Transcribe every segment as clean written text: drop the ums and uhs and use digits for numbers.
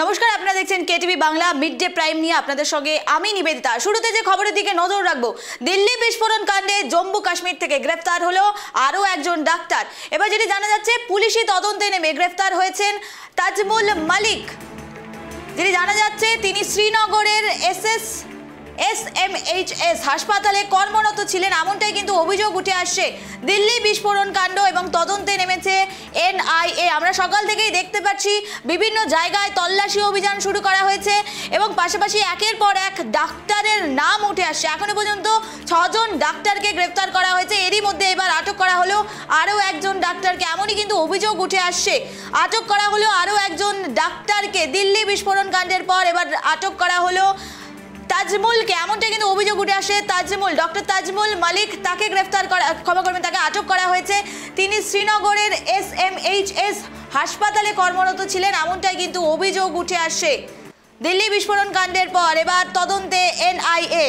নমস্কার, আপনারা দেখছেন KTV Bangla mid day prime নিয়ে আপনাদের সঙ্গে আমি নিবেদিতা। শুরুতে যে খবরের দিকে নজর রাখবো, দিল্লি বিস্ফোরণ কাণ্ডে জম্মু কাশ্মীর থেকে গ্রেফতার হলো আরও একজন ডাক্তার। এবার যেটি জানা যাচ্ছে, পুলিশি তদন্তে নেমে গ্রেফতার হয়েছেন তাজমুল মালিক। যেটি জানা যাচ্ছে, তিনি শ্রীনগরের SMHS হাসপাতালে কর্মরত ছিলেন, এমনটাই কিন্তু অভিযোগ উঠে আসছে। দিল্লি বিস্ফোরণ কাণ্ড এবং তদন্তে নেমেছে NIA। আমরা সকাল থেকেই দেখতে পাচ্ছি বিভিন্ন জায়গায় তল্লাশি অভিযান শুরু করা হয়েছে এবং পাশাপাশি একের পর এক ডাক্তারের নাম উঠে আসছে। এখনো পর্যন্ত 6 জন ডাক্তারকে গ্রেফতার করা হয়েছে। এরই মধ্যে এবার আটক করা হলো আরও একজন ডাক্তারকে, এমনই কিন্তু অভিযোগ উঠে আসছে। আটক করা হলো আরও একজন ডাক্তারকে দিল্লি বিস্ফোরণ কাণ্ডের পর। এবার আটক করা হলো তাজমুলকে, এমনটা কিন্তু অভিযোগ উঠে আসে। ডক্টর তাজমুল মালিক, তাকে গ্রেফতার করা, ক্ষমা করবেন, তাকে আটক করা হয়েছে। তিনি শ্রীনগরের SMHS হাসপাতালে কর্মরত ছিলেন, এমনটাই কিন্তু অভিযোগ উঠে আসে। দিল্লি বিস্ফোরণ কাণ্ডের পর এবার তদন্তে NIA।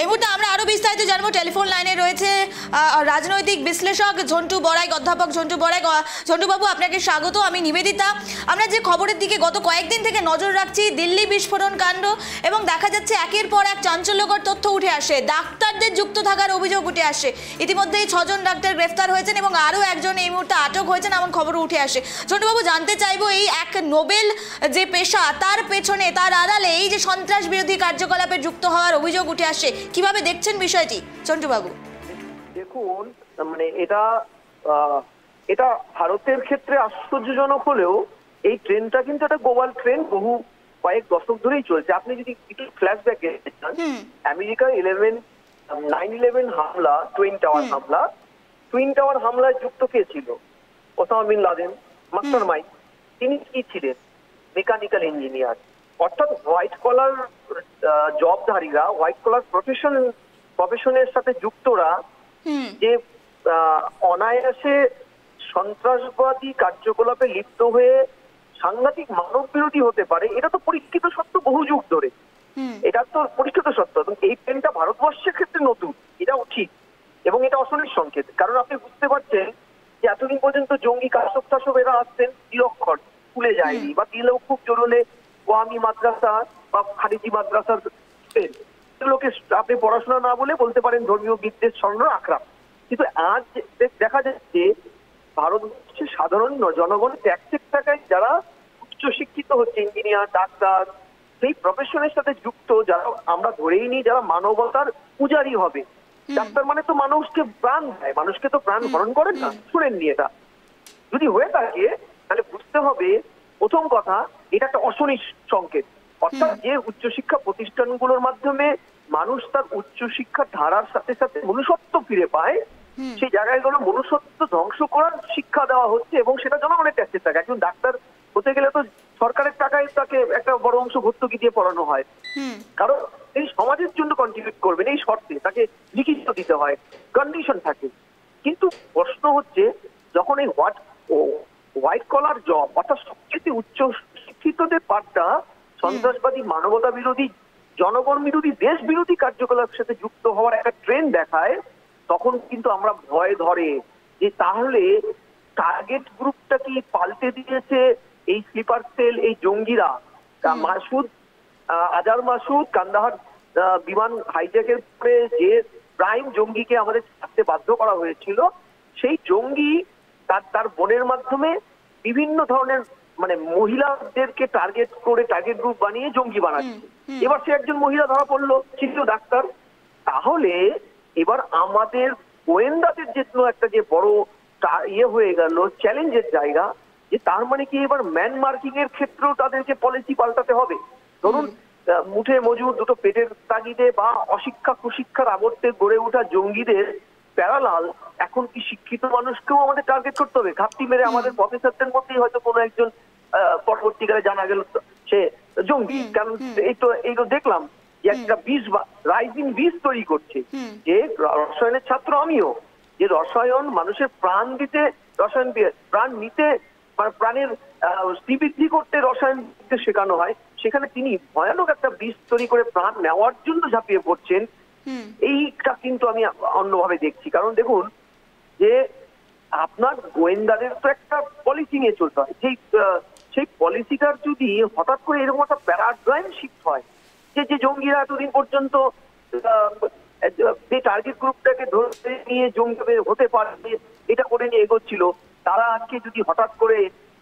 এই মুহূর্তে আমরা আরো বিস্তারিত জানবো। টেলিফোন লাইনে রয়েছে রাজনৈতিক বিশ্লেষক ঝন্টু বড়াই, অধ্যাপক ঝন্টু বড়াই। ঝন্টুবাবু, আপনাকে স্বাগত। আমি নিবেদিতা। আমরা যে খবরের দিকে গত কয়েকদিন থেকে নজর রাখছি, দিল্লি বিস্ফোরণ কাণ্ড, এবং দেখা যাচ্ছে একের পর এক চাঞ্চল্যকর তথ্য উঠে আসে, ডাক্তারদের যুক্ত থাকার অভিযোগ উঠে আসে। ইতিমধ্যেই 6 জন ডাক্তার গ্রেফতার হয়েছেন এবং আরও একজন এই মুহূর্তে আটক হয়েছেন, এমন খবর উঠে আসে। ঝন্টুবাবু, জানতে চাইবো, এই এক নোবেল যে পেশা, তার পেছনে, তার আড়ালে এই যে সন্ত্রাস বিরোধী কার্যকলাপে যুক্ত হওয়ার অভিযোগ উঠে আসে, কিভাবে দেখছেন বিষয়টি ঝন্টুবাবু? দেখুন, মানে এটা ভারতের ক্ষেত্রে আশ্চর্যজনক হলেও এই ট্রেনটা কিন্তু একটা গ্লোবাল ট্রেন, বহু কয়েক দশক ধরেই চলছে। আপনি যদি একটু ফ্ল্যাশব্যাকে যান, আমেরিকার 9/11 হামলা, টুইন টাওয়ার হামলায় যুক্ত কে ছিল? Osama bin Laden, mastermind. তিনি কি ছিলেন? Mechanical engineer. অর্থাৎ হোয়াইট কলার জবধারীরা, হোয়াইট কলার প্রফেশনের সাথে যুক্তরা যে অনায়াসে সন্ত্রাসবাদী কার্যকলাপে লিপ্ত হয়ে সাংঘাতিক মানব বিরোধী হতে পারে, এটা তো পরীক্ষিত সত্য বহু যুগ ধরে। এটা তো পরীক্ষিত সত্য। এই ট্রেনটা ভারতবর্ষের ক্ষেত্রে নতুন, এটাও ঠিক, এবং এটা অশনির সংকেত। কারণ আপনি বুঝতে পারছেন যে এতদিন পর্যন্ত জঙ্গি কাশক এরা আসতেন নিরক্ষর, স্কুলে যায়নি, বা দিলেও খুব জোর হলে ওয়ামি মাদ্রাসা বা খারিজি মাদ্রাসার লোকে আপনি পড়াশোনা না বলে বলতে পারেন ধর্মীয় বিদ্বেষ স্বর্ণ আখড়া। কিন্তু আজ দেখা যাচ্ছে ভারতবর্ষের সাধারণ জনগণ ট্যাক্সের টাকায় যারা উচ্চশিক্ষিত হচ্ছে, ইঞ্জিনিয়ার, ডাক্তার, সেই প্রফেশনের সাথে যুক্ত, যারা আমরা ধরেই নিই যারা মানবতার পূজারী হবে। ডাক্তার মানে তো মানুষকে প্রাণ দেয়, মানুষকে তো প্রাণ হরণ করেন না। শুনেননি? এটা যদি হয়ে থাকে তাহলে বুঝতে হবে, প্রথম কথা, এটা একটা অশনির সংকেত। অর্থাৎ যে উচ্চশিক্ষা প্রতিষ্ঠানগুলোর মাধ্যমে মানুষ তার উচ্চশিক্ষার ধারার সাথে সাথে মনুষ্যত্ব ফিরে পায়, সেই জায়গাগুলো মনুষ্যত্ব ধ্বংস করার শিক্ষা দেওয়া হচ্ছে, এবং সেটা জনগণের ট্যাক্সের টাকা। একজন ডাক্তার হতে গেলে তো সরকারের টাকায় তাকে একটা বড় অংশ ভর্তুকি দিয়ে পড়ানো হয়, কারণ এই সমাজের জন্য কন্ট্রিবিউট করবেন এই শর্তে তাকে লিখিত দিতে হয়, কন্ডিশন থাকে। কিন্তু প্রশ্ন হচ্ছে, যখন এই হোয়াইট কলার জব, অর্থাৎ সবচেয়ে উচ্চ শিক্ষিতদের পাঠটা সন্ত্রাসবাদী, মানবতা বিরোধী, জনগণ বিরোধী, দেশ বিরোধী কার্যকলাপের সাথে যুক্ত হওয়ার একটা ট্রেন দেখায়, তখন কিন্তু আমরা ভয় ধরে যে তাহলে টার্গেট গ্রুপটা কি পাল্টে দিয়েছে এই স্লিপার সেল, এই জঙ্গিরা। আজার মাসুদ কান্দাহার বিমান হাইজ্যাকের পরে যে প্রাইম জঙ্গিকে আমাদের ছাড়তে বাধ্য করা হয়েছিল, সেই জঙ্গি তার বোনের মাধ্যমে বিভিন্ন ধরনের মানে মহিলাদেরকে টার্গেট করে টার্গেট গ্রুপ বানিয়ে জঙ্গি বানাচ্ছে। এবার সে একজন মহিলা ধরা পড়লো, ছিল ডাক্তার। তাহলে এবার আমাদের গোয়েন্দাদের একটা যে বড় হয়ে গেল চ্যালেঞ্জের জায়গা, যে তার মানে কি এবার ম্যান মার্কিং এর ক্ষেত্রেও তাদেরকে পলিসি পাল্টাতে হবে। ধরুন, মুঠে মজুর, দুটো পেটের তাগিদে বা অশিক্ষা কুশিক্ষার আবর্তে গড়ে ওঠা জঙ্গিদের প্যারালাল এখন কি শিক্ষিত মানুষকেও আমাদের টার্গেট করতে হবে? ঘাপটি মেরে আমাদের প্রফেসরদের মধ্যেই হয়তো কোনো একজন পরবর্তীকালে জানা গেল সে জঙ্গি। কারণ এইগুলো দেখলাম যে একটা রাইজিং বীজ তৈরি করছে, যে রসায়নের ছাত্র আমিও, যে রসায়ন মানুষের প্রাণ দিতে, প্রাণ নিতে, প্রাণের শ্রীবৃদ্ধি করতে রসায়ন শেখানো হয়, সেখানে তিনি ভয়ানক একটা বীজ তৈরি করে প্রাণ নেওয়ার জন্য ঝাঁপিয়ে পড়ছেন। এইটা কিন্তু আমি অন্যভাবে দেখছি। কারণ দেখুন যে আপনার গোয়েন্দাদের তো একটা পলিসি নিয়ে চলতে হয়, সেই পলিসিটার যদি হঠাৎ করে এরকম একটা প্যারাডাইম শিফট হয় যে জঙ্গিরা এতদিন পর্যন্ত যে টার্গেট গ্রুপটাকে ধরে নিয়ে জঙ্গি হতে পারে এটা করে নিয়ে এগোচ্ছিল, তারা আজকে যদি হঠাৎ করে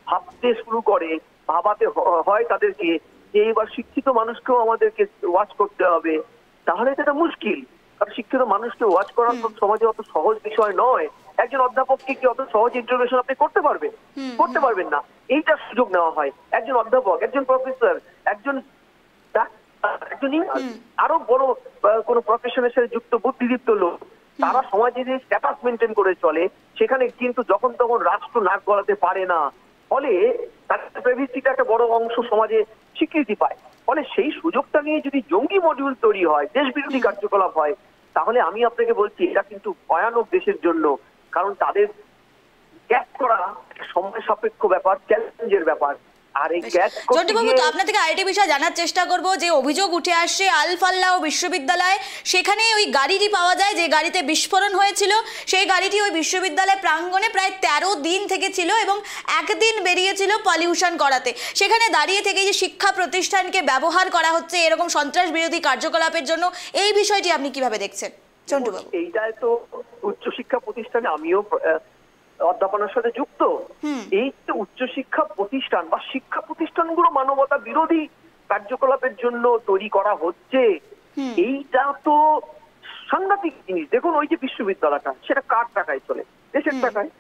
ভাবতে শুরু করে, ভাবাতে হয় তাদেরকে যে এবার শিক্ষিত মানুষকেও আমাদেরকে ওয়াচ করতে হবে, তাহলে এটা মুশকিল। কারণ শিক্ষিত মানুষকে ওয়াচ করা তো সমাজে অত সহজ বিষয় নয়। একজন অধ্যাপককে কি অত সহজ ইন্টারভিউশন আপনি করতে পারবেন? করতে পারবেন না। এইটা সুযোগ নেওয়া হয় একজন অধ্যাপক, একজন প্রফেসর, একজন আরো বড় কোন প্রফেশনের সাথে যুক্ত বুদ্ধিদীপ্ত লোক, তারা সমাজে যে স্ট্যাটাস মেনটেন করে চলে, সেখানে কিন্তু যখন তখন রাষ্ট্র নাক গলাতে পারে না। ফলে তাদের প্রাইভেসিটা একটা বড় অংশ সমাজে স্বীকৃতি পায়। ফলে সেই সুযোগটা নিয়ে যদি জঙ্গি মডিউল তৈরি হয়, দেশ বিরোধী কার্যকলাপ হয়, তাহলে আমি আপনাকে বলছি এটা কিন্তু ভয়ানক দেশের জন্য। কারণ তাদের ক্যাচ করা সময় সাপেক্ষ ব্যাপার, চ্যালেঞ্জের ব্যাপার। আর এই ক্যাচ জন্টুবাবু, তো আপনার থেকে আরেকটি বিষয় জানার চেষ্টা করব, যে অভিযোগ উঠে আসছে আল-ফালাহ বিশ্ববিদ্যালয়, সেখানে ওই গাড়িটি পাওয়া যায় যে গাড়িতে বিস্ফোরণ হয়েছিল, সেই গাড়িটি ওই বিশ্ববিদ্যালয় প্রাঙ্গণে প্রায় 13 দিন থেকে ছিল এবং একদিন বেরিয়েছিল পলিউশন করাতে। সেখানে দাঁড়িয়ে থেকে যে শিক্ষা প্রতিষ্ঠানকে ব্যবহার করা হচ্ছে এরকম সন্ত্রাস বিরোধী কার্যকলাপের জন্য, এই বিষয়টি আপনি কিভাবে দেখছেন জন্টুবাবু? এইটাই তো উচ্চশিক্ষা প্রতিষ্ঠানে আমিও অধ্যাপনার সাথে যুক্ত। এই যে উচ্চশিক্ষা প্রতিষ্ঠান বা শিক্ষা প্রতিষ্ঠানগুলো মানবতা বিরোধী কার্যকলাপের জন্য তৈরি করা হচ্ছে, এইটা তো সাংঘাতিক জিনিস। দেখুন ওই যে বিশ্ববিদ্যালয়টা, সেটা কার টাকায় চলে? দেশের টাকায়,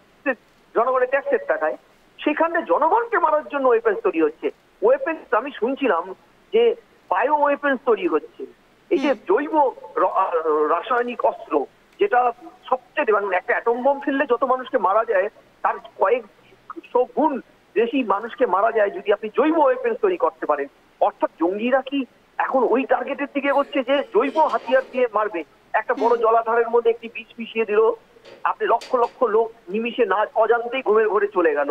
জনগণের ট্যাক্সের টাকায়। সেখানে জনগণকে মারার জন্য ওয়েপেন্স তৈরি হচ্ছে। ওয়েপেন্স আমি শুনছিলাম যে বায়ো ওয়েপেন্স তৈরি হচ্ছে। এই যে জৈব রাসায়নিক অস্ত্র, যেটা সবচেয়ে মানে একটা অ্যাটম বোম ফেললে যত মানুষকে মারা যায় তার কয়েকশো গুণ বেশি মানুষকে মারা যায় যদি আপনি জৈব ওয়েপেন্স তৈরি করতে পারেন। অর্থাৎ জঙ্গিরা কি এখন ওই টার্গেটের দিকে হচ্ছে যে জৈব হাতিয়ার দিয়ে মারবে? একটা বড় জলাধারের মধ্যে একটি বিষ মিশিয়ে দিল, আপনি লক্ষ লক্ষ লোক নিমিষে না অজান্তেই ঘুমের ঘরে চলে গেল।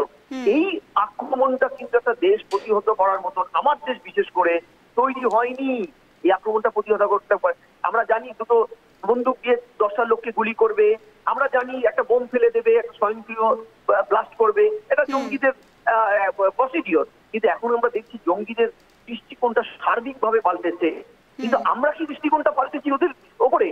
এই আক্রমণটা কিন্তু একটা দেশ প্রতিহত করার মতন, আমার দেশ বিশেষ করে তৈরি হয়নি এই আক্রমণটা প্রতিহত করতে পারে। আমরা জানি দুটো বন্দুক দিয়ে 10টা লোককে গুলি করবে, আমরা জানি একটা বোম ফেলে দেবে, একটা স্বয়ংক্রিয় ব্লাস্ট করবে, এটা জঙ্গিদের প্রসিডিওর। কিন্তু এখন আমরা দেখছি জঙ্গিদের দৃষ্টিকোণটা সার্বিকভাবে পাল্টেছে। কিন্তু আমরা কি দৃষ্টিকোণটা পাল্টেছি ওদের ওপরে?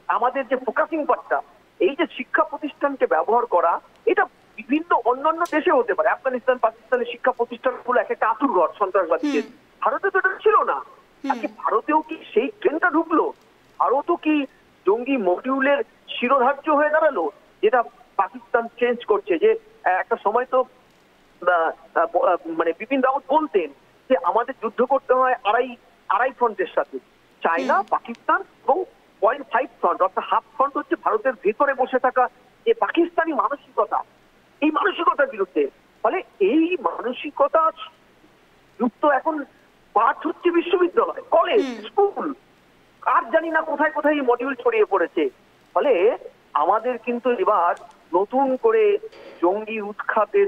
আমাদের যে ফোকাসিং পার্টটা, এই যে শিক্ষা প্রতিষ্ঠানকে ব্যবহার করা, এটা বিভিন্ন অন্যান্য দেশে হতে পারে। আফগানিস্তান, পাকিস্তানের শিক্ষা প্রতিষ্ঠানগুলো এক একটা আতুর ঘর সন্ত্রাসবাদীদের। ভারতে তো এটা ছিল না। আজকে ভারতেও কি সেই ট্রেনটা ঢুকলো? ভারতও কি জঙ্গি মডিউলের শিরোধার্য হয়ে দাঁড়ালো? যেটা পাকিস্তান চেঞ্জ করছে। যে একটা সময় তো মানে বিপিন রাওয়াত বলতেন যে আমাদের যুদ্ধ করতে হয় আড়াই ফ্রন্টের সাথে, চায়না, পাকিস্তান এবং 0.5 ফ্রন্ট, অর্থাৎ হাফ ফ্রন্ট হচ্ছে ভারতের ভেতরে বসে থাকা যে পাকিস্তানি মানসিকতা, এই মানসিকতার বিরুদ্ধে। ফলে এই মানসিকতা যুক্ত এখন পাঠ হচ্ছে বিশ্ববিদ্যালয়, কলেজ, স্কুল, আর জানি না কোথায় কোথায় এই মডিউল ছড়িয়ে পড়েছে। ফলে আমাদের কিন্তু এবার নতুন করে জঙ্গি উৎখাতে,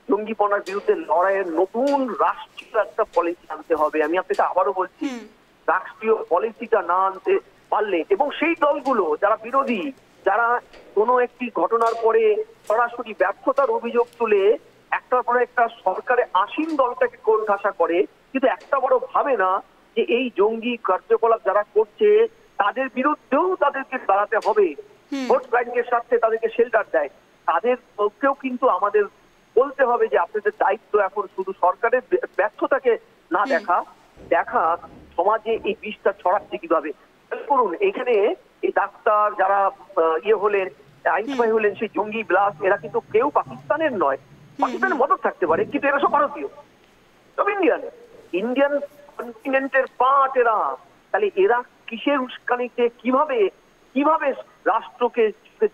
জঙ্গিপনার বিরুদ্ধে লড়াইয়ের নতুন রাষ্ট্রীয় একটা পলিসি আনতে হবে। আমি আপনাকে আবারও বলছি, রাষ্ট্রীয় পলিসিটা না আনতে পারলে, এবং সেই দলগুলো যারা বিরোধী, যারা কোনো একটি ঘটনার পরে সরাসরি ব্যর্থতার অভিযোগ তুলে একটার পর একটা সরকারের আসীন দলটাকে কোণঠাসা করে, কিন্তু একটা বড় ভাবে না যে এই জঙ্গি কার্যকলাপ যারা করছে তাদের বিরুদ্ধেও তাদেরকে দাঁড়াতে হবে, ভোট ব্যাংকের স্বার্থে তাদেরকে শেল্টার দেয়, তাদের পক্ষেও কিন্তু আমাদের বলতে হবে যে আপনাদের দায়িত্ব এখন শুধু সরকারের ব্যর্থতাকে না দেখা সমাজে এই বিষটা ছড়াচ্ছে কিভাবে। করুন, এখানে এই ডাক্তার যারা হলেন, আইনজীবী হলেন, সেই জঙ্গি ব্লাস্ট, এরা কিন্তু কেউ পাকিস্তানের নয়। পাকিস্তানের মদত থাকতে পারে, কিন্তু এরা সব ভারতীয়, সব ইন্ডিয়ান কন্টিনেন্টের পার্ট এরা। তাহলে এরা কিসের উস্কানিতে কিভাবে রাষ্ট্রকে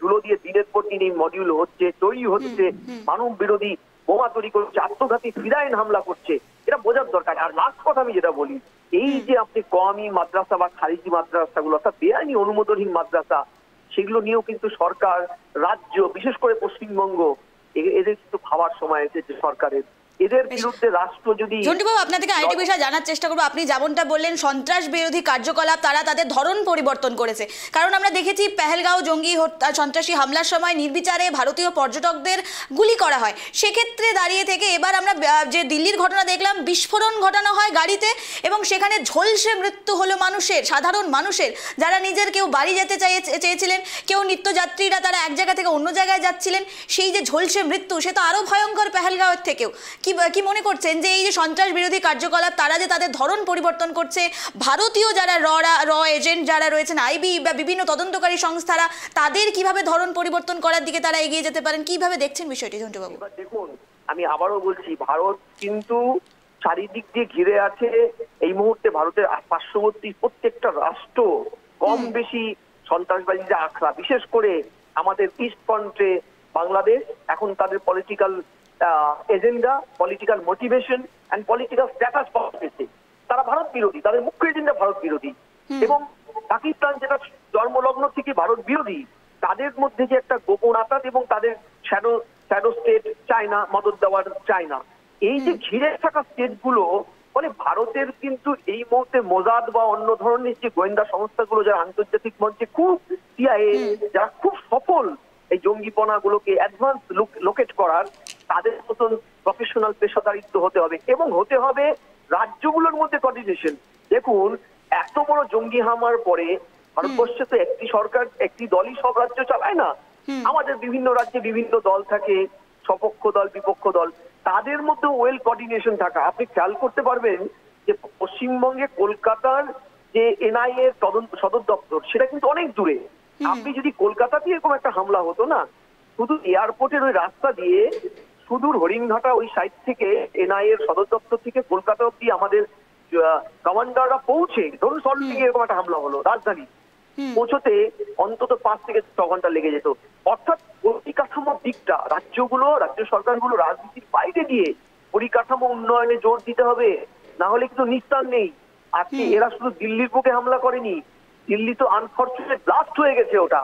ধুলো দিয়ে দিনের পর দিন এই মডিউল হচ্ছে, তৈরি হচ্ছে, মানব বিরোধী বোমা তৈরি করছে, আত্মঘাতী ফিদাইন হামলা করছে, এটা বোঝার দরকার। আর লাস্ট কথা আমি যেটা বলি, এই যে আপনি কওমি মাদ্রাসা বা খারিজি মাদ্রাসাগুলো, অর্থাৎ বেআইনি অনুমোদনহীন মাদ্রাসা, সেগুলো নিয়েও কিন্তু সরকার, রাজ্য, বিশেষ করে পশ্চিমবঙ্গ, এদের কিন্তু ভাবার সময় এসেছে সরকারের। এদের বিরুদ্ধে রাষ্ট্র যদি ঝন্টুবাবু আপনার থেকে আরেকটি বিষয় জানার চেষ্টা করবো। আপনি যেমনটা বললেন সন্ত্রাস বিরোধী কার্যকলাপ তারা তাদের ধরন পরিবর্তন করেছে, কারণ আমরা দেখেছি পেহেলগাঁও জঙ্গি সন্ত্রাসী হামলার সময় নির্বিচারে ভারতীয় পর্যটকদের গুলি করা হয়। সেক্ষেত্রে দাঁড়িয়ে থেকে এবার আমরা যে দিল্লির ঘটনা দেখলাম, বিস্ফোরণ ঘটানো হয় গাড়িতে এবং সেখানে ঝলসে মৃত্যু হলো মানুষের, সাধারণ মানুষের, যারা নিজের কেউ বাড়ি যেতে চেয়েছিলেন, কেউ নিত্যযাত্রীরা তারা এক জায়গা থেকে অন্য জায়গায় যাচ্ছিলেন। সেই যে ঝলসে মৃত্যু সে তো আরো ভয়ঙ্কর পেহেলগাঁওয়ের থেকেও। কি মনে করছেন যে এই যে সন্ত্রাস বিরোধী কার্যকলাপ তারা যে তাদের ধরন পরিবর্তন করছে, ভারতীয় যারা র এজেন্ট যারা রয়েছেন, আইবি বা বিভিন্ন তদন্তকারী সংস্থারা, তাদের কিভাবে ধরন পরিবর্তন করার দিকে তারা এগিয়ে যেতে পারেন, কিভাবে দেখছেন বিষয়টি ঝন্টুবাবু? দেখুন, আমি আবারও বলছি, ভারত কিন্তু চারিদিক দিয়ে ঘিরে আছে। এই মুহূর্তে ভারতের পার্শ্ববর্তী প্রত্যেকটা রাষ্ট্র কম বেশি সন্ত্রাসবাদীদের আখড়া, বিশেষ করে আমাদের ইস্ট ফ্রন্টে বাংলাদেশ এখন তাদের political agenda, political motivation and political status পাওয়া গেছে। তারা ভারত বিরোধী, তাদের মুখ্য এজেন্ডা ভারত বিরোধী। এবং পাকিস্তান যেটা জন্মলগ্ন থেকে ভারত বিরোধী, তাদের মধ্যে যে একটা গোপন আঘাত এবং তাদের শ্যাডো স্টেট চায়না, মদত দেওয়ার চায়না, এই যে ঘিরে থাকা স্টেটগুলো ফলে ভারতের কিন্তু এই মুহূর্তে মোজাদ বা অন্য ধরনের যে গোয়েন্দা সংস্থাগুলো যারা আন্তর্জাতিক মঞ্চে খুব সিআইএ যারা খুব সফল এই জঙ্গিপনা গুলোকে অ্যাডভান্স লোকেট করার, তাদের মতন প্রফেশনাল পেশাদারিত্ব হতে হবে এবং হতে হবে রাজ্যগুলোর মধ্যে কোঅর্ডিনেশন। দেখুন, এত বড় জঙ্গি হামলার পরে ভারতবর্ষে তো একটি সরকার, একটি দলই সব রাজ্য চালায় না। আমাদের বিভিন্ন রাজ্যে বিভিন্ন দল থাকে, সপক্ষ দল, বিপক্ষ দল, তাদের মধ্যে ওয়েল কোঅর্ডিনেশন থাকা। আপনি খেয়াল করতে পারবেন যে পশ্চিমবঙ্গে কলকাতার যে এনআইএ সদর দপ্তর, সেটা কিন্তু অনেক দূরে। আপনি যদি কলকাতাতে এরকম একটা হামলা হতো না, শুধু এয়ারপোর্টের ওই রাস্তা দিয়ে সুদূর হরিণঘাটা ওই সাইড থেকে এনআইএ সদর দপ্তর থেকে কলকাতা অব্দি আমাদের কমান্ডাররা পৌঁছে, ধরুন সল্টলেকে এরকম একটা হামলা হলো, রাজধানী পৌঁছতে অন্তত 5 থেকে 6 ঘন্টা লেগে যেত। অর্থাৎ পরিকাঠামোর দিকটা রাজ্যগুলো, রাজ্য সরকারগুলো রাজনীতির বাইরে দিয়ে পরিকাঠামো উন্নয়নে জোর দিতে হবে, না হলে কিন্তু নিস্তার নেই। আজকে এরা শুধু দিল্লির বুকে হামলা করেনি, দিল্লি তো আনফরচুনেট ব্লাস্ট হয়ে গেছে ওটা।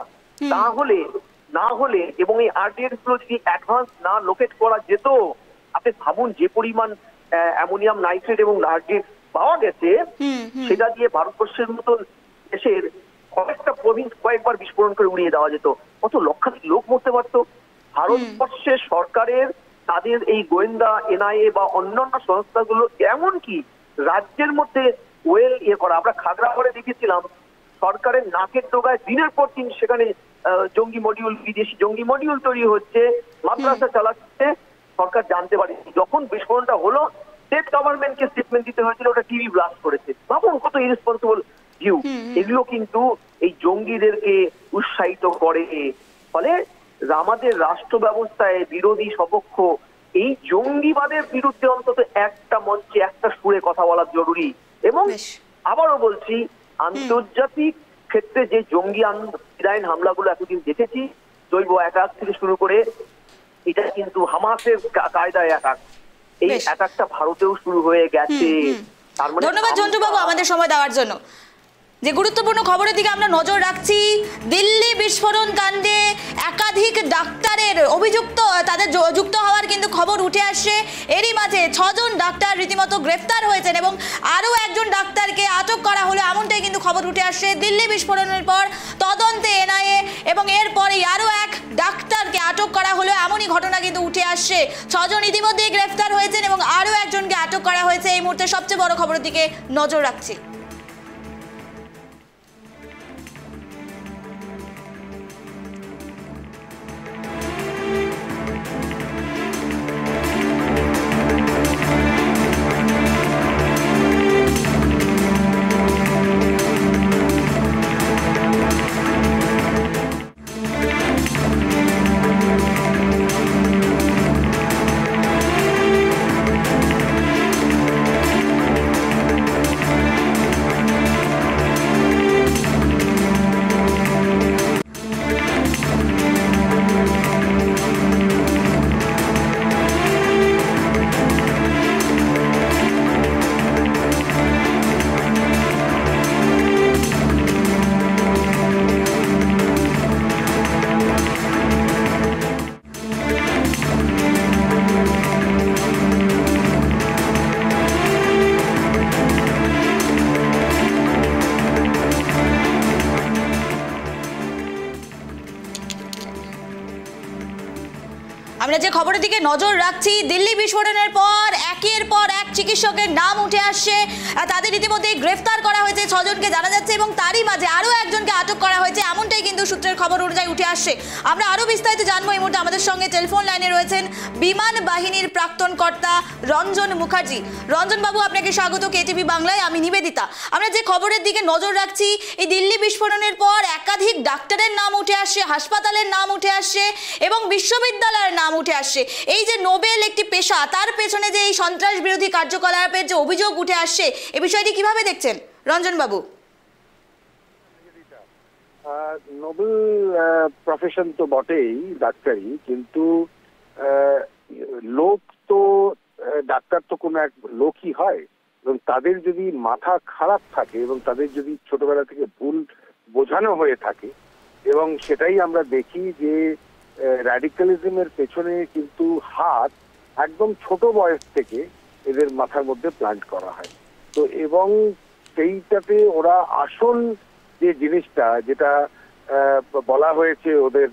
না হলে এবং এই আরডিএক্স গুলো যদি অ্যাডভান্স না লোকেট করা যেত, আপনি ভাবুন যে পরিমাণ অ্যামোনিয়াম নাইট্রেট এবং আরডিএক্স পাওয়া গেছে, সেটা দিয়ে ভারতবর্ষের মতন দেশের কয়েকটা প্রভিন্স কয়েকবার বিস্ফোরণ করে উড়িয়ে দেওয়া যেত, কত লক্ষাধিক লোক মরতে পারত। ভারতবর্ষের সরকারের তাদের এই গোয়েন্দা এনআইএ বা অন্যান্য সংস্থাগুলো এমনকি রাজ্যের মধ্যে ওয়েল করা। আমরা খাগড়াগড়ে দেখেছিলাম সরকারের নাকের ডোগায় দিনের পর দিন সেখানে জঙ্গি মডিউল, বিদেশি জঙ্গি মডিউল তৈরি হচ্ছে, মাদ্রাসা চালাচ্ছে, সরকার জানতে পারেনি। যখন বিস্ফোরণটা হলো, স্টেট গভর্নমেন্টকে স্টেটমেন্ট দিতে হয়েছিল, ওটা টিভি ব্লাস্ট করেছে। ভাবুন কত ইরেসপন্সিবল ভিউ। এগুলো কিন্তু এই জঙ্গিদেরকে উৎসাহিত করে। ফলে আমাদের রাষ্ট্র ব্যবস্থায় বিরোধী সপক্ষ এই জঙ্গিবাদের বিরুদ্ধে অন্তত একটা মঞ্চে একটা সুরে কথা বলা জরুরি। এবং আবারও বলছি, আন্তর্জাতিক ক্ষেত্রে যে জঙ্গি ইসরায়েল হামলাগুলো এতদিন দেখেছি, জৈব অ্যাটাক থেকে শুরু করে, এটা কিন্তু হামাসের কায়দায় অ্যাটাক, এই অ্যাটাকটা ভারতেও শুরু হয়ে গেছে। ধন্যবাদ ঝন্টুবাবু আমাদের সময় দেওয়ার জন্য। যে গুরুত্বপূর্ণ খবরের দিকে আমরা নজর রাখছি, দিল্লি বিস্ফোরণ কাণ্ডে একাধিক ডাক্তারের অভিযুক্ত, তাদের যুক্ত হওয়ার কিন্তু খবর উঠে আসছে। এরই মাঝে 6 জন ডাক্তার রীতিমতো গ্রেফতার হয়েছেন এবং আরও একজন ডাক্তারকে আটক করা হলো, এমনটাই কিন্তু খবর উঠে আসছে। দিল্লি বিস্ফোরণের পর তদন্তে এনআইএ এবং এরপরেই আরও এক ডাক্তারকে আটক করা হলো, এমনই ঘটনা কিন্তু উঠে আসছে। 6 জন ইতিমধ্যেই গ্রেফতার হয়েছেন এবং আরও একজনকে আটক করা হয়েছে। এই মুহূর্তে সবচেয়ে বড় খবরের দিকে নজর রাখছি। আমরা যে খবরের দিকে নজর রাখছি, দিল্লি বিস্ফোরণের পর একের পর এক চিকিৎসকের নাম উঠে আসছে। তাদের ইতিমধ্যে গ্রেফতার করা হয়েছে 6 জনকে জানা যাচ্ছে, এবং তারই মাঝে আরও একজনকে আটক করা হয়েছে, এমনটাই কিন্তু সূত্রের খবর অনুযায়ী উঠে আসছে। আমরা আরও বিস্তারিত জানবো। এই মুহূর্তে আমাদের সঙ্গে টেলিফোন লাইনে রয়েছেন বিমান বাহিনীর প্রাক্তন কর্তা রঞ্জন মুখার্জি। রঞ্জন বাবু, আপনাকে স্বাগত কেটিভি বাংলায়। আমি নিবেদিতা। আমরা যে খবরের দিকে নজর রাখছি, এই দিল্লি বিস্ফোরণের পর একাধিক ডাক্তারের নাম উঠে আসছে, হাসপাতালের নাম উঠে আসছে এবং বিশ্ববিদ্যালয়ের নাম উঠে আসছে। এই যে নোবেল একটি পেশা, তার পেছনে যে এই সন্ত্রাস বিরোধী কার্যকলাপের যে অভিযোগ উঠে আসছে, এই বিষয়টি কিভাবে দেখছেন রঞ্জন বাবু? নোবেল প্রফেশন তো বটেই ডাক্তারি, কিন্তু লোক তো ডাক্তার তো কোনো এক লোকই হয়, এবং তাদের যদি মাথা খারাপ থাকে এবং তাদের যদি ছোটবেলা থেকে ভুল বোঝানো হয়ে থাকে, এবং সেটাই আমরা দেখি যে র্যাডিক্যালিজমের পেছনে কিন্তু হাত একদম ছোট বয়স থেকে এদের মাথার মধ্যে প্লান্ট করা হয়। তো এবং সেইটাতে ওরা আসল যে জিনিসটা, যেটা বলা হয়েছে ওদের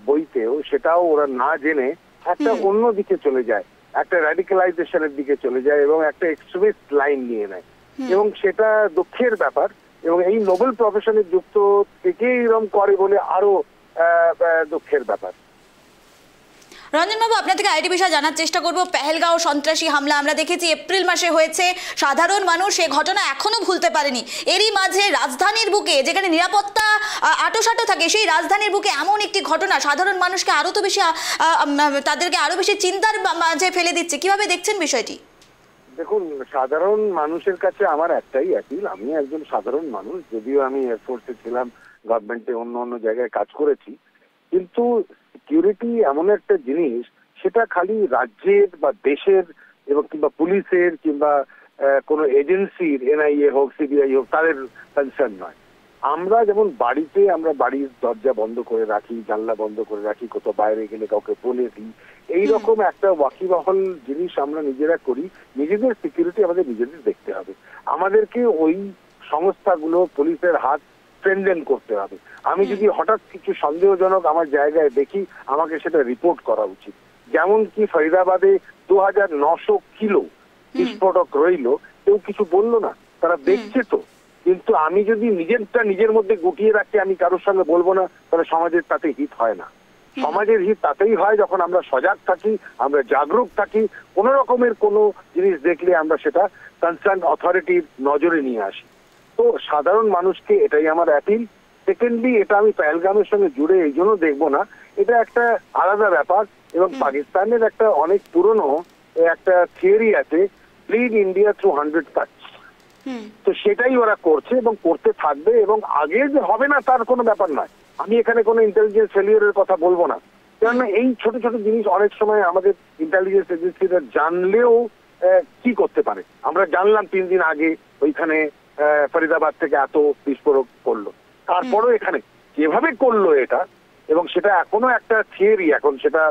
বইতেও, সেটাও ওরা না জেনে একটা অন্য দিকে চলে যায়, একটা র্যাডিক্যালাইজেশনের দিকে চলে যায় এবং একটা এক্সট্রিমিস্ট লাইন নিয়ে নেয়, এবং সেটা দুঃখের ব্যাপার। এবং এই নোবেল প্রফেশনে যুক্ত থেকে এরকম করে বলে আরো দুঃখের ব্যাপার। রঞ্জনবাবু, আপনার থেকে আরেকটি বিষয় জানার চেষ্টা করব। পেহেলগাঁও সন্ত্রাসী হামলা আমরা দেখেছি এপ্রিল মাসে হয়েছে, সাধারণ মানুষ এই ঘটনা এখনো ভুলতে পারেনি। এরই মাঝে রাজধানীর বুকে, যেখানে নিরাপত্তা আটোসাটো থাকে, সেই রাজধানীর বুকে এমন একটি ঘটনা সাধারণ মানুষকে আরো তো বেশি তাদেরকে আরো বেশি চিন্তার মাঝে ফেলে দিচ্ছে। কিভাবে দেখছেন বিষয়টি? দেখুন, সাধারণ মানুষের কাছে আমার একটাই অ্যাপিল। আমি একজন সাধারণ মানুষ, যদিও আমি এয়ারফোর্সে ছিলাম, গভর্নমেন্টে অন্য জায়গায় কাজ করেছি, কিন্তু সিকিউরিটি এমন একটা জিনিস, সেটা খালি রাজ্যের বা দেশের এবং কিংবা পুলিশের কিংবা কোনো এজেন্সির, এনআইএ হোক, সিবিআই হোক, তাদের কনসার্ন নয়। আমরা যেমন বাড়িতে আমরা বাড়ির দরজা বন্ধ করে রাখি, জানলা বন্ধ করে রাখি, কোথাও বাইরে গেলে কাউকে বলে দিই, এইরকম একটা ওয়াকিবহল জিনিস আমরা নিজেরা করি। নিজেদের সিকিউরিটি আমাদের নিজেদের দেখতে হবে। আমাদেরকে ওই সংস্থাগুলো, পুলিশের হাত স্ট্রেনথেন করতে হবে। আমি যদি হঠাৎ কিছু সন্দেহজনক আমার জায়গায় দেখি, আমাকে সেটা রিপোর্ট করা উচিত। যেমন কি ফরিদাবাদে 2900 কিলো বিস্ফোরক রইল, কেউ কিছু বললো না, তারা দেখছে তো। কিন্তু আমি যদি নিজেরটা নিজের মধ্যে গুটিয়ে রাখি, আমি কারোর সঙ্গে বলবো না, তাহলে সমাজের তাতে হিত হয় না। সমাজের হিত তাতেই হয় যখন আমরা সজাগ থাকি, আমরা জাগরুক থাকি, কোন রকমের কোনো জিনিস দেখলে আমরা সেটা কনসার্ন অথরিটির নজরে নিয়ে আসি। তো সাধারণ মানুষকে এটাই আমার অ্যাপিল। সেকেন্ডলি, এটা আমি পেহেলগামের সঙ্গে জুড়ে এই জন্য দেখবো না, এটা একটা আলাদা ব্যাপার, এবং পাকিস্তানের একটা অনেক পুরনো একটা থিওরি আছে, লিড ইন্ডিয়া থ্রু 100 কাটস। তো সেটাই ওরা করছে এবং করতে থাকবে, এবং আগে যে হবে না তার কোনো ব্যাপার নয়। আমি এখানে কোনো ইন্টেলিজেন্স ফেলিয়ারের কথা বলবো না, কেননা এই ছোট ছোট জিনিস অনেক সময় আমাদের ইন্টেলিজেন্স এজেন্সিরা জানলেও কি করতে পারে। আমরা জানলাম 3 দিন আগে ওইখানে ফরিদাবাদ থেকে এত বিস্ফোরক করলো, তারপরও এখানে যেভাবে করলো এটা, এবং সেটা এখনো একটা থিওরি, এখন সেটা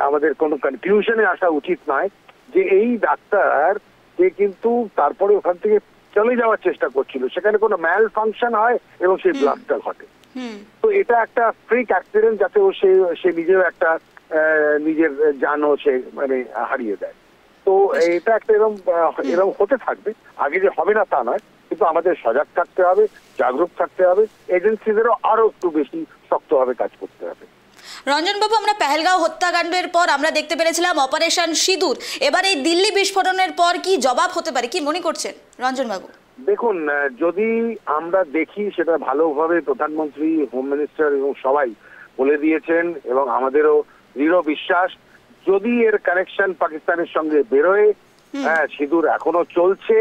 আমাদের কোনো কনক্লুশনে আসা উচিত নয় যে এই ডাক্তার যে কিন্তু তারপরে ওখান থেকে চলে যাওয়ার চেষ্টা করছিল, সেখানে কোনো ম্যাল ফাংশন হয় এবং সেই ব্লাস্টটা ঘটে। তো এটা একটা ফ্রিক অ্যাক্সিডেন্ট, যাতে ও সে নিজেও একটা নিজের জানও সে মানে হারিয়ে দেয়। তো এটা একটা এরকম হতে থাকবে, আগে যে হবে না তা নয়, কিন্তু আমাদের সজাগ থাকতে হবে, জাগরুক থাকতে হবে, এজেন্সিদেরও আরো একটু বেশি শক্তভাবে কাজ করতে হবে। রঞ্জনবাবু, আমরা পেহেলগাঁও হত্যাকাণ্ডের পর আমরা দেখতে পেরেছিলাম অপারেশন সিঁদুর। এবার এই দিল্লি বিস্ফোরণের পর কি জবাব হতে পারে, কি মনে করছেন রঞ্জনবাবু? দেখুন, যদি আমরা দেখি, সেটা ভালোভাবে প্রধানমন্ত্রী, হোম মিনিস্টার এবং সবাই বলে দিয়েছেন, এবং আমাদেরও দৃঢ় বিশ্বাস, যদি এর কানেকশন পাকিস্তানের সঙ্গে বেরোয়, সিঁদুর এখনো চলছে,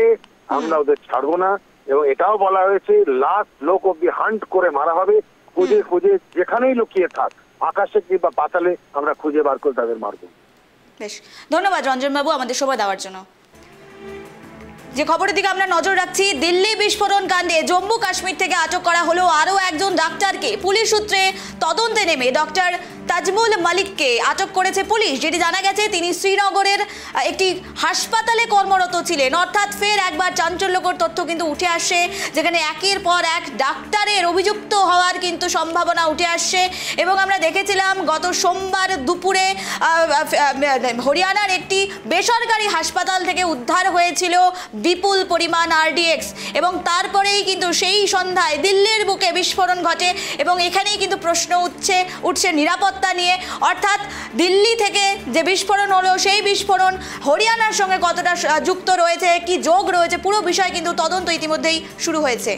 আমরা ওদের ছাড়বো না। এবং এটাও বলা হয়েছে, লাস্ট লোক অব্দি হান্ট করে মারা হবে, খুঁজে খুঁজে যেখানেই লুকিয়ে থাক, আকাশে কিংবা পাতালে, আমরা খুঁজে বার করে তাদের মারবো। বেশ, ধন্যবাদ রঞ্জনবাবু আমাদের সময় দেওয়ার জন্য। যে খবরের দিকে আমরা নজর রাখছি, দিল্লি বিস্ফোরণ কাণ্ডে জম্মু কাশ্মীর থেকে আটক করা হলো আরও একজন ডাক্তারকে। পুলিশ সূত্রে তদন্তে নেমে ডক্টর তাজমুল মালিককে আটক করেছে পুলিশ। যেটি জানা গেছে তিনি শ্রীনগরের একটি হাসপাতালে কর্মরত ছিলেন। অর্থাৎ ফের একবার চাঞ্চল্যকর তথ্য কিন্তু উঠে আসছে, যেখানে একের পর এক ডাক্তারের অভিযুক্ত হওয়ার কিন্তু সম্ভাবনা উঠে আসছে। এবং আমরা দেখেছিলাম গত সোমবার দুপুরে হরিয়ানার একটি বেসরকারি হাসপাতাল থেকে উদ্ধার হয়েছিল বিপুল পরিমাণ আরডিএক্স, এবং তারপরেই কিন্তু সেই সন্ধ্যায় দিল্লির বুকে বিস্ফোরণ ঘটে। এবং এখানেই কিন্তু প্রশ্ন উঠছে নিরাপত্তা নিয়ে, অর্থাৎ দিল্লি থেকে যে বিস্ফোরণ হলো সেই বিস্ফোরণ হরিয়ানার সঙ্গে কতটা যুক্ত রয়েছে, কি যোগ রয়েছে, পুরো বিষয় কিন্তু তদন্ত ইতিমধ্যেই শুরু হয়েছে।